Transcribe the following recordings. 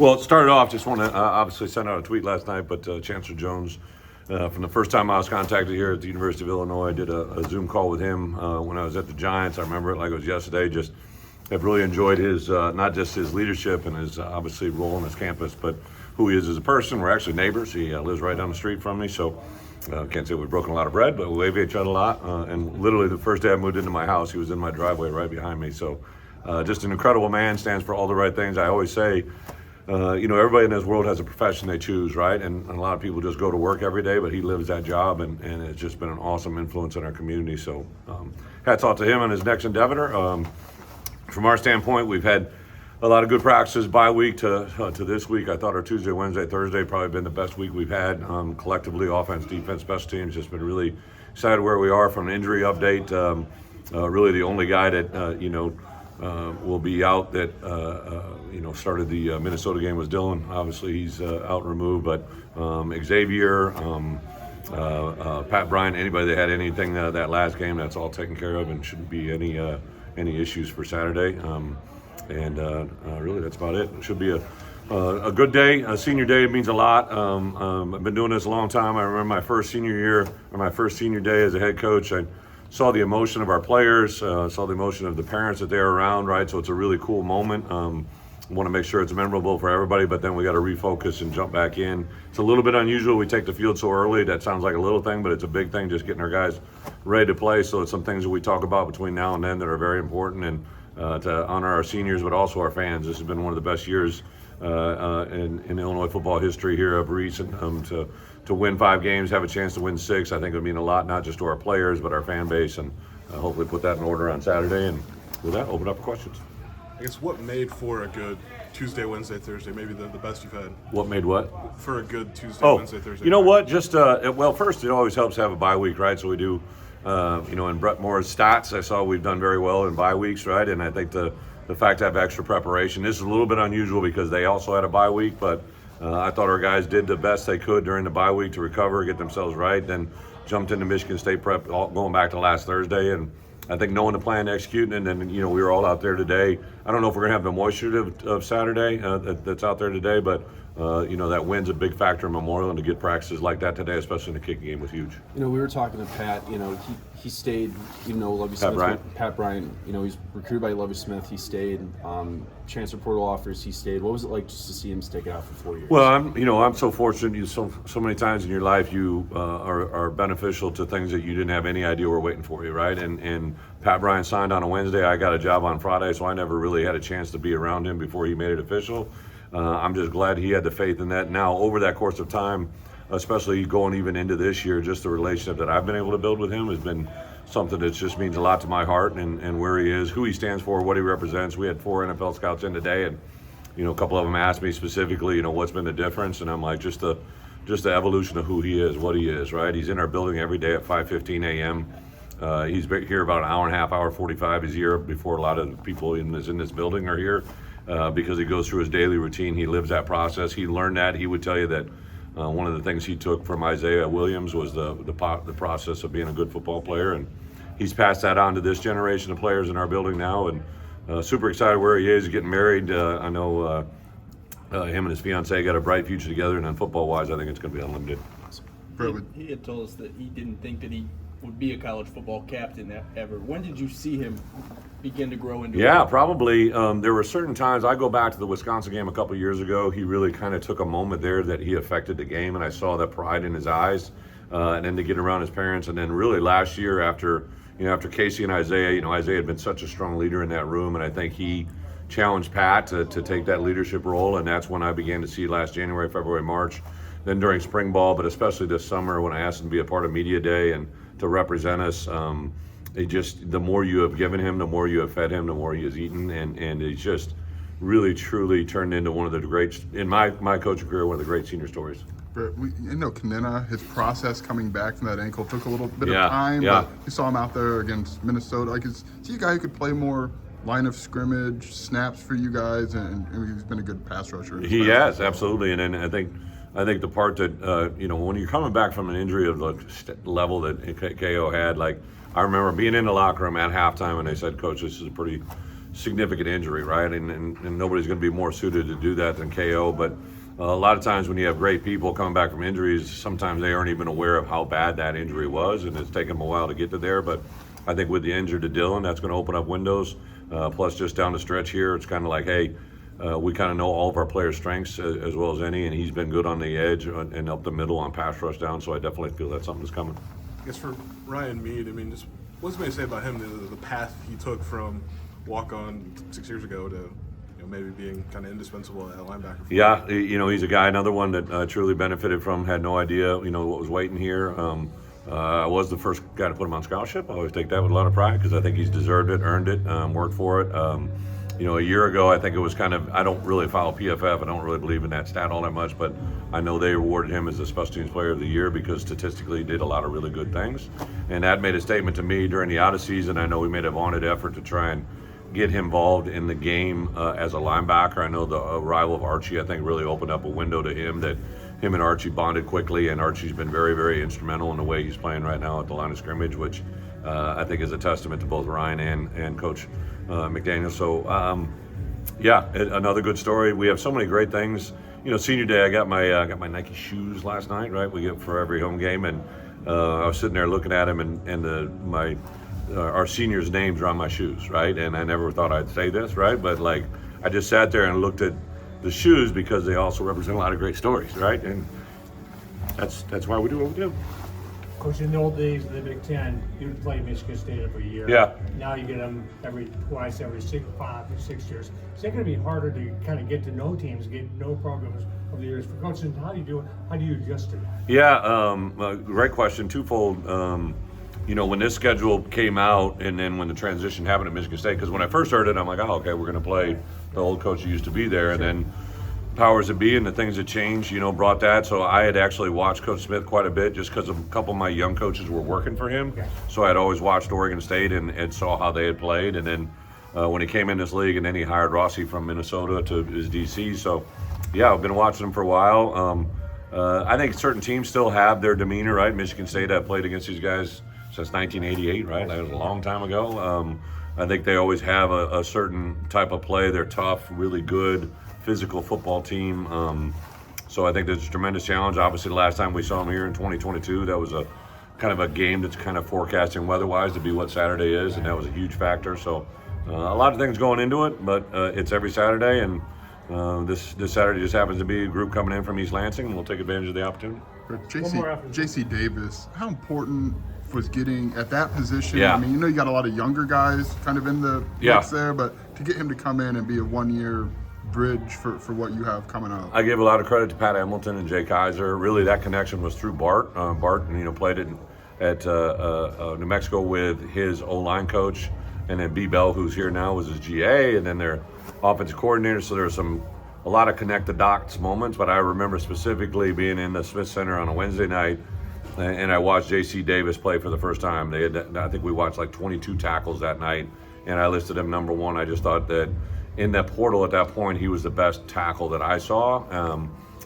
Well, it started off, just want to obviously send out a tweet last night, but Chancellor Jones, from the first time I was contacted here at the University of Illinois, I did a Zoom call with him when I was at the Giants. I remember it like it was yesterday. Just have really enjoyed his, not just his leadership and his obviously role on his campus, but who he is as a person. We're actually neighbors. He lives right down the street from me, so can't say we've broken a lot of bread, but we wave at each other a lot. And literally the first day I moved into my house, he was in my driveway right behind me. So just an incredible man, stands for all the right things. I always say, everybody in this world has a profession they choose, right? And a lot of people just go to work every day, but he lives that job, and it's just been an awesome influence in our community. So hats off to him on his next endeavor. From our standpoint, we've had a lot of good practices bye week to this week. I thought our Tuesday, Wednesday, Thursday probably been the best week we've had collectively, offense, defense, special teams. Just been really excited where we are from an injury update. Really the only guy that, will be out that, started the Minnesota game was Dylan. Obviously, he's out removed, but Xavier, Pat Bryant, anybody that had anything that last game, that's all taken care of and shouldn't be any issues for Saturday. Really, that's about it. It should be a good day. A senior day means a lot. I've been doing this a long time. I remember my first senior year, or my first senior day as a head coach. I saw the emotion of our players, saw the emotion of the parents that they're around, right? So it's a really cool moment. Want to make sure it's memorable for everybody, but then we got to refocus and jump back in. It's a little bit unusual. We take the field so early. That sounds like a little thing, but it's a big thing, just getting our guys ready to play. So it's some things that we talk about between now and then that are very important, and to honor our seniors, but also our fans. This has been one of the best years in Illinois football history here of recent. To win 5 games, have a chance to win 6, I think it would mean a lot, not just to our players, but our fan base, and hopefully put that in order on Saturday. And with that, open up for questions. I guess what made for a good Tuesday, Wednesday, Thursday, maybe the best you've had? What made what? For a good Tuesday, Wednesday, Thursday. You know what? Just, well, first, it always helps to have a bye week, right? So we do, in Brett Moore's stats, I saw we've done very well in bye weeks, right? And I think the fact to have extra preparation, this is a little bit unusual because they also had a bye week, but I thought our guys did the best they could during the bye week to recover, get themselves right, then jumped into Michigan State prep going back to last Thursday. And I think knowing the plan, executing, and then, we were all out there today. I don't know if we're going to have the moisture of Saturday that's out there today, but, that wind's a big factor in Memorial, and to get practices like that today, especially in the kicking game, was huge. We were talking to Pat, he stayed, even though Lovie Smith, Pat Bryant, he's recruited by Lovie Smith, he stayed. Transfer portal offers, he stayed. What was it like just to see him stick it out for 4 years? Well, I'm so fortunate. So many times in your life you are beneficial to things that you didn't have any idea were waiting for you, right? And Pat Bryant signed on a Wednesday. I got a job on Friday, so I never really had a chance to be around him before he made it official. I'm just glad he had the faith in that. Now, over that course of time, especially going even into this year, just the relationship that I've been able to build with him has been something that just means a lot to my heart, and where he is, who he stands for, what he represents. We had 4 NFL scouts in today, and a couple of them asked me specifically, what's been the difference, and I'm like, just the evolution of who he is, what he is, right? He's in our building every day at 5:15 a.m. He's been here about an hour and a half, hour 45. He's here before a lot of the people in this building are here, because he goes through his daily routine. He lives that process. He learned that. He would tell you that one of the things he took from Isaiah Williams was the process of being a good football player, and he's passed that on to this generation of players in our building now, and super excited where he is. He's getting married. I know him and his fiancée got a bright future together, and then football-wise, I think it's going to be unlimited. He had told us that he didn't think that he would be a college football captain ever. When did you see him begin to grow into it? Yeah, probably. There were certain times. I go back to the Wisconsin game a couple of years ago. He really kind of took a moment there that he affected the game, and I saw that pride in his eyes, and then to get around his parents. And then really last year after Casey and Isaiah, Isaiah had been such a strong leader in that room, and I think he challenged Pat to take that leadership role, and that's when I began to see last January, February, March, then during spring ball, but especially this summer when I asked him to be a part of Media Day and to represent us. The more you have given him, the more you have fed him, the more he has eaten, and he's just really, truly turned into one of the great, in my coaching career, one of the great senior stories. Kanina, his process coming back from that ankle took a little bit of time. Yeah. But you saw him out there against Minnesota. Is he a guy who could play more line of scrimmage snaps for you guys, and he's been a good pass rusher? He has, absolutely, and then I think the part that when you're coming back from an injury of the level that KO had, like I remember being in the locker room at halftime, and they said, "Coach, this is a pretty significant injury, right? And nobody's going to be more suited to do that than KO. But a lot of times when you have great people coming back from injuries, sometimes they aren't even aware of how bad that injury was, and it's taken them a while to get to there. But I think with the injury to Dylan, that's going to open up windows. Plus, just down the stretch here, it's kind of like, hey, we kind of know all of our players' strengths as well as any, and he's been good on the edge and up the middle on pass rush down. So I definitely feel that's something that's coming. I guess for Ryan Meed, I mean, just what's maybe say about him, the path he took from walk-on 6 years ago to maybe being kind of indispensable at linebacker. Yeah, he's a guy, another one that truly benefited from. Had no idea, what was waiting here. I was the first guy to put him on scholarship. I always take that with a lot of pride because I think he's deserved it, earned it, worked for it. A year ago, I think it was kind of, I don't really follow PFF. I don't really believe in that stat all that much, but I know they awarded him as the Special Teams Player of the Year because statistically he did a lot of really good things. And that made a statement to me during the out of season. I know we made a vaunted effort to try and get him involved in the game as a linebacker. I know the arrival of Archie, I think, really opened up a window to him that him and Archie bonded quickly, and Archie's been very, very instrumental in the way he's playing right now at the line of scrimmage, which I think is a testament to both Ryan and Coach McDaniel. So, another good story. We have so many great things. Senior day, I got my Nike shoes last night, right? We get for every home game, and I was sitting there looking at them, and our seniors' names are on my shoes, right? And I never thought I'd say this, right? But I just sat there and looked at the shoes because they also represent a lot of great stories, right? And that's why we do what we do. Coach, in the old days of the Big Ten, you would play Michigan State every year. Yeah. Now you get them every 6 years. Is that going to be harder to kind of get to know teams, get to know programs over the years? For coaches, how do you do it? How do you adjust to that? Yeah, great question. Twofold. When this schedule came out and then when the transition happened at Michigan State, because when I first heard it, I'm like, oh, okay, we're going to play the old coach who used to be there. And then powers that be and the things that changed, brought that. So I had actually watched Coach Smith quite a bit just because a couple of my young coaches were working for him. Okay. So I had always watched Oregon State and saw how they had played. And then when he came in this league, and then he hired Rossi from Minnesota to his DC. So, yeah, I've been watching him for a while. I think certain teams still have their demeanor, right? Michigan State, I've played against these guys since 1988, right? That was a long time ago. I think they always have a certain type of play. They're tough, really good, physical football team. So I think there's a tremendous challenge. Obviously, the last time we saw them here in 2022, that was a kind of a game that's kind of forecasting weather-wise to be what Saturday is, and that was a huge factor. So a lot of things going into it, but it's every Saturday, and this Saturday just happens to be a group coming in from East Lansing, and we'll take advantage of the opportunity. JC Davis, how important was getting at that position? Yeah. I mean, you got a lot of younger guys kind of in the mix there, but to get him to come in and be a one-year bridge for what you have coming up. I give a lot of credit to Pat Hamilton and Jay Kaiser. Really, that connection was through Bart. Bart, played at New Mexico with his O-line coach, and then B. Bell, who's here now, was his GA, and then their offensive coordinator. So there was a lot of connect the dots moments. But I remember specifically being in the Smith Center on a Wednesday night, and I watched J.C. Davis play for the first time. I think we watched like 22 tackles that night, and I listed him number one. I just thought that in that portal at that point, he was the best tackle that I saw.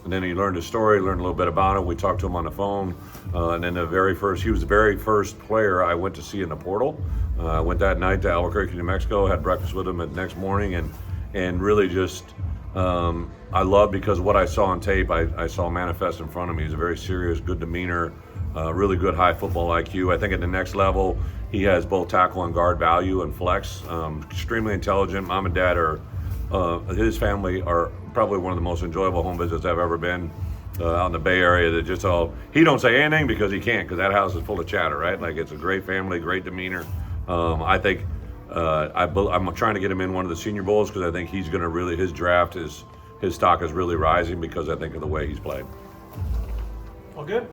And then he learned his story, learned a little bit about him. We talked to him on the phone. And then he was the very first player I went to see in the portal. I went that night to Albuquerque, New Mexico, had breakfast with him the next morning, and really just I love because what I saw on tape, I saw manifest in front of me. He's a very serious, good demeanor, really good high football IQ. I think at the next level, he has both tackle and guard value and flex. Extremely intelligent. Mom and dad his family are probably one of the most enjoyable home visits I've ever been out in the Bay Area. That just he don't say anything because he can't, because that house is full of chatter, right? Like, it's a great family, great demeanor. I think I'm trying to get him in one of the Senior Bowls because I think he's going to really, his stock is really rising because I think of the way he's played. All good?